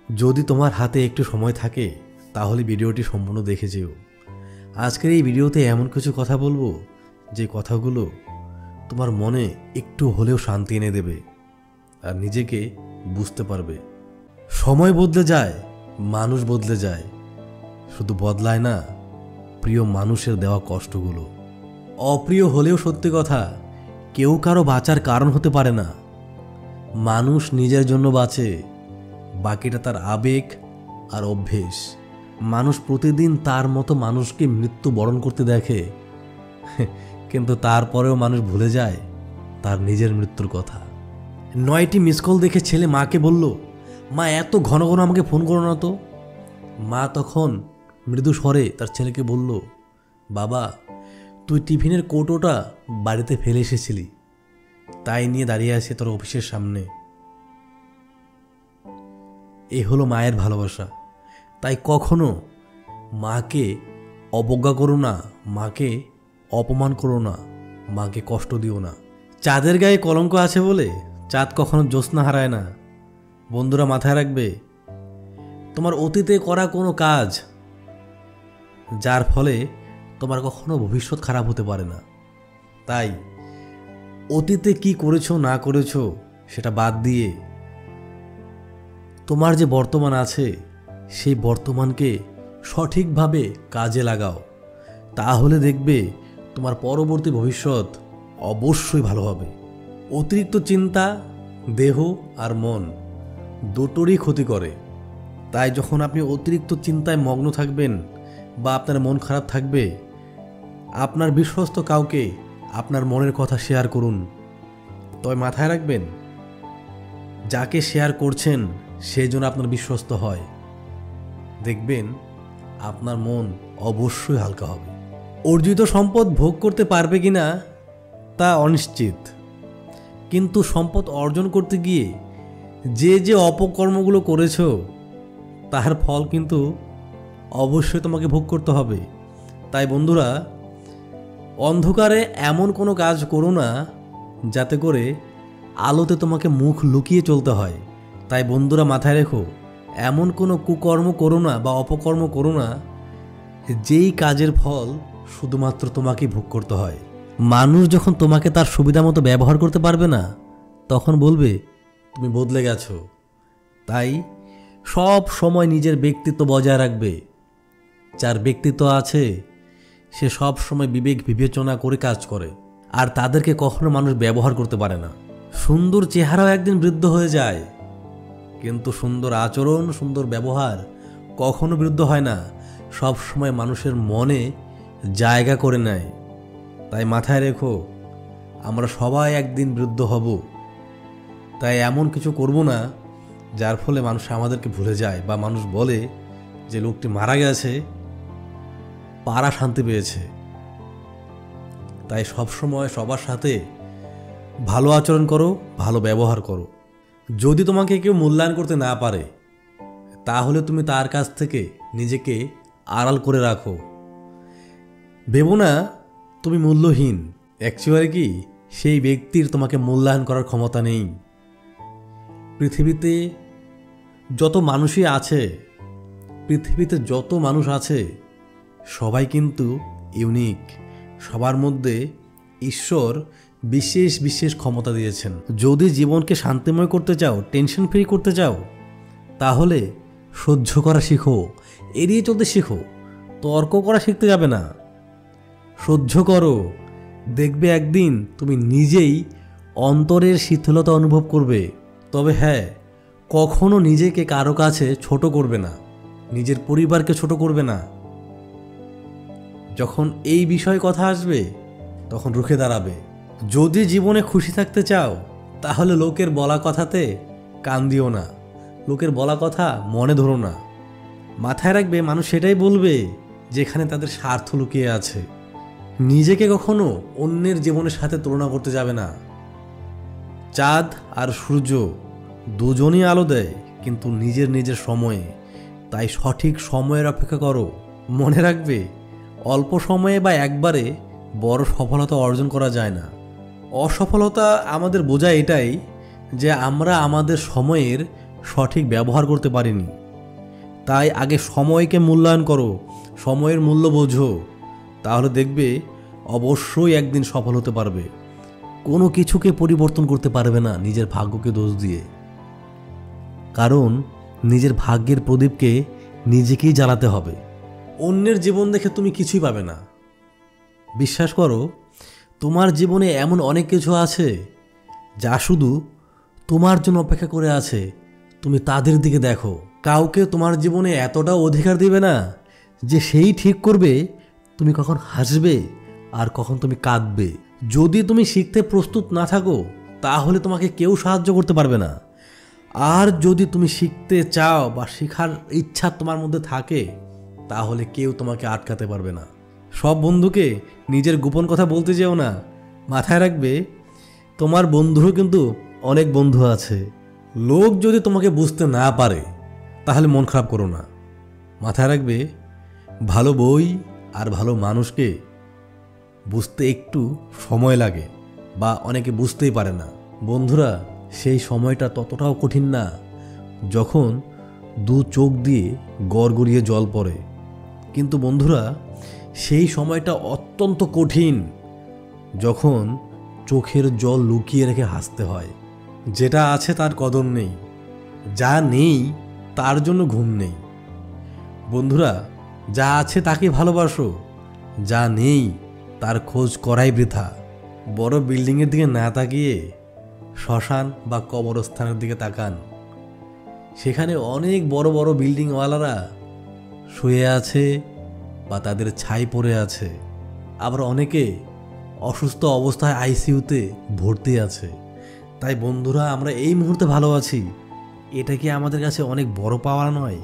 যদি তোমার হাতে একটু সময় থাকে তাহলে ভিডিওটি সম্পূর্ণ দেখে যেও। আজকের এই ভিডিওতে এমন কিছু কথা বলবো যে কথাগুলো তোমার মনে একটু হলেও শান্তি এনে দেবে আর নিজেকে বুঝতে পারবে। সময় বদলে যায়, মানুষ বদলে যায়, শুধু বদলায় না প্রিয় মানুষের দেওয়া কষ্টগুলো। অপ্রিয় হলেও সত্যি কথা, কেউ কারো বাঁচার কারণ হতে পারে না। মানুষ নিজের জন্য বাঁচে, বাকিটা তার আবেগ আর অভ্যেস। মানুষ প্রতিদিন তার মতো মানুষকে মৃত্যুবরণ করতে দেখে, কিন্তু তারপরেও মানুষ ভুলে যায় তার নিজের মৃত্যুর কথা। 9টি মিস কল দেখে ছেলে মাকে বলল, মা এত ঘন ঘন আমাকে ফোন করো না তো। মা তখন মৃদু স্বরে তার ছেলেকে বলল, বাবা তুই টিফিনের কৌটোটা বাড়িতে ফেলে এসেছিলি, তাই নিয়ে দাঁড়িয়ে আছে তোর অফিসের সামনে। এই হলো মায়ের ভালোবাসা। তাই কখনো মাকে অবজ্ঞা করো না, মাকে অপমান করো না, মাকে কষ্ট দিও না। চাঁদের গায়ে কলঙ্ক আছে বলে চাঁদ কখনো জ্যোৎস্না হারায় না। বন্ধুরা মাথায় রাখবে, তোমার অতীতে করা কোনো কাজ যার ফলে তোমার কখনো ভবিষ্যৎ খারাপ হতে পারে না। তাই অতীতে কি করেছো না করেছো সেটা বাদ দিয়ে তোমার যে বর্তমান আছে সেই বর্তমানকে সঠিকভাবে কাজে লাগাও, তাহলে দেখবে তোমার পরবর্তী ভবিষ্যৎ অবশ্যই ভালো হবে। অতিরিক্ত চিন্তা দেহ আর মন দুটোরই ক্ষতি করে। তাই যখন আপনি অতিরিক্ত চিন্তায় মগ্ন থাকবেন বা আপনার মন খারাপ থাকবে, আপনার বিশ্বস্ত কাউকে আপনার মনের কথা শেয়ার করুন। তবে মাথায় রাখবেন, যাকে শেয়ার করছেন সে যেন আপনার বিশ্বস্ত হয়। দেখবেন আপনার মন অবশ্যই হালকা হবে। অর্জিত সম্পদ ভোগ করতে পারবে কিনা তা অনিশ্চিত, কিন্তু সম্পদ অর্জন করতে গিয়ে যে যে অপকর্মগুলো করেছো তার ফল কিন্তু অবশ্যই তোমাকে ভোগ করতে হবে। তাই বন্ধুরা, অন্ধকারে এমন কোনো কাজ করো না যাতে করে আলোতে তোমাকে মুখ লুকিয়ে চলতে হয়। তাই বন্ধুরা মাথায় রেখো, এমন কোনো কুকর্ম করো না বা অপকর্ম করো না যেই কাজের ফল শুধুমাত্র তোমাকেই ভোগ করতে হয়। মানুষ যখন তোমাকে তার সুবিধা মতো ব্যবহার করতে পারবে না, তখন বলবে তুমি বদলে গেছো। তাই সব সময় নিজের ব্যক্তিত্ব বজায় রাখবে। যার ব্যক্তিত্ব আছে সে সব সময় বিবেক বিবেচনা করে কাজ করে, আর তাদেরকে কখনো মানুষ ব্যবহার করতে পারে না। সুন্দর চেহারাও একদিন বৃদ্ধ হয়ে যায়, কিন্তু সুন্দর আচরণ, সুন্দর ব্যবহার কখনো বৃদ্ধ হয় না, সব সময় মানুষের মনে জায়গা করে নেয়। তাই মাথায় রেখো, আমরা সবাই একদিন বৃদ্ধ হব। তাই এমন কিছু করব না যার ফলে মানুষ আমাদেরকে ভুলে যায় বা মানুষ বলে যে লোকটি মারা গেছে, পাড়া শান্তি পেয়েছে। তাই সবসময় সবার সাথে ভালো আচরণ করো, ভালো ব্যবহার করো। যদি তোমাকে কেউ মূল্যায়ন করতে না পারে, তাহলে তুমি তার কাছ থেকে নিজেকে আড়াল করে রাখো। ভেবো না তুমি মূল্যহীন। অ্যাকচুয়ালি কি, সেই ব্যক্তির তোমাকে মূল্যায়ন করার ক্ষমতা নেই। পৃথিবীতে যত মানুষই আছে, পৃথিবীতে যত মানুষ আছে সবাই কিন্তু ইউনিক। সবার মধ্যে ঈশ্বর বিশেষ বিশেষ ক্ষমতা দিয়েছেন। যদি জীবনকে শান্তিময় করতে চাও, টেনশন ফ্রি করতে চাও, তাহলে সহ্য করা শিখো, এড়িয়ে চলতে শিখো। তর্ক করা শিখতে যাবে না, সহ্য করো। দেখবে একদিন তুমি নিজেই অন্তরের শীতলতা অনুভব করবে। তবে হ্যাঁ, কখনো নিজেকে কারো কাছে ছোট করবে না, নিজের পরিবারকে ছোট করবে না। যখন এই বিষয়ে কথা আসবে তখন রুখে দাঁড়াবে। যদি জীবনে খুশি থাকতে চাও, তাহলে লোকের বলা কথাতে কান দিও না, লোকের বলা কথা মনে ধরো না। মাথায় রাখবে, মানুষ সেটাই বলবে যেখানে তাদের স্বার্থ লুকিয়ে আছে। নিজেকে কখনো অন্যের জীবনের সাথে তুলনা করতে যাবে না। চাঁদ আর সূর্য দুজনই আলো দেয়, কিন্তু নিজের নিজের সময়ে। তাই সঠিক সময়ের অপেক্ষা করো। মনে রাখবে, অল্প সময়ে বা একবারে বড় সফলতা অর্জন করা যায় না। অসফলতা আমাদের বোঝায় এটাই যে আমরা আমাদের সময়ের সঠিক ব্যবহার করতে পারিনি। তাই আগে সময়কে মূল্যায়ন করো, সময়ের মূল্য বোঝো, তাহলে দেখবে অবশ্যই একদিন সফল হতে পারবে। কোনো কিছুকে পরিবর্তন করতে পারবে না নিজের ভাগ্যকে দোষ দিয়ে, কারণ নিজের ভাগ্যের প্রদীপকে নিজেকেই জ্বালাতে হবে। অন্যের জীবন দেখে তুমি কিছুই পাবে না। বিশ্বাস করো, তোমার জীবনে এমন অনেক কিছু আছে যা শুধু তোমার জন্য অপেক্ষা করে আছে, তুমি তাদের দিকে দেখো। কাউকে তোমার জীবনে এতটাও অধিকার দিবে না যে সেই ঠিক করবে তুমি কখন হাসবে আর কখন তুমি কাঁদবে। যদি তুমি শিখতে প্রস্তুত না থাকো তাহলে তোমাকে কেউ সাহায্য করতে পারবে না। আর যদি তুমি শিখতে চাও বা শেখার ইচ্ছা তোমার মধ্যে থাকে তাহলে কেউ তোমাকে আটকাতে পারবে না। সব বন্ধুকে নিজের গোপন কথা বলতে যেও না। মাথায় রাখবে, তোমার বন্ধুরও কিন্তু অনেক বন্ধু আছে। লোক যদি তোমাকে বুঝতে না পারে তাহলে মন খারাপ করো না। মাথায় রাখবে, ভালো বই আর ভালো মানুষকে বুঝতে একটু সময় লাগে বা অনেকে বুঝতেই পারে না। বন্ধুরা, সেই সময়টা ততটাও কঠিন না যখন দু চোখ দিয়ে গড়গড়িয়ে জল পড়ে, কিন্তু বন্ধুরা সেই সময়টা অত্যন্ত কঠিন যখন চোখের জল লুকিয়ে রেখে হাসতে হয়। যেটা আছে তার কদর নেই, যা নেই তার জন্য ঘুম নেই। বন্ধুরা, যা আছে তাকে ভালোবাসো, যা নেই তার খোঁজ করাই বৃথা। বড় বিল্ডিংয়ের দিকে না তাকিয়ে শ্মশান বা কবরস্থানের দিকে তাকান। সেখানে অনেক বড় বড় বিল্ডিংওয়ালারা শুয়ে আছে বা তাদের ছাই পড়ে আছে, আবার অনেকে অসুস্থ অবস্থায় আইসিইউতে ভর্তি আছে। তাই বন্ধুরা, আমরা এই মুহূর্তে ভালো আছি, এটা কি আমাদের কাছে অনেক বড় পাওয়া নয়?